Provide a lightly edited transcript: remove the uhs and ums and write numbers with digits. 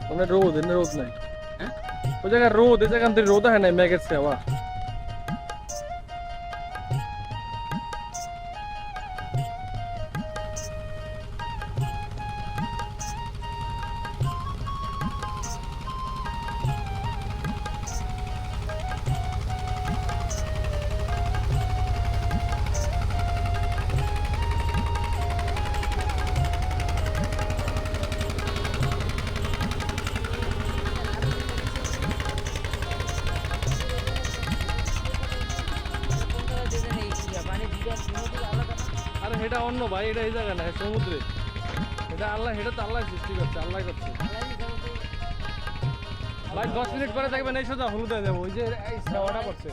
মানে রোদ এনে রোদ নাই ওই জায়গায় রোদ এই জায়গান থেকে রোদ হয় না মেঘের সেবা আরে এটা অন্য ভাই এটা এই জায়গা না সমুদ্রে এটা আল্লাহ এটা তো আল্লাহ সৃষ্টি করছে আল্লাহ করছে ভাই 10 মিনিট পরে দেখবেন এই সোজা হলুদে যাবো ওই যে এই সেওয়াটা করছে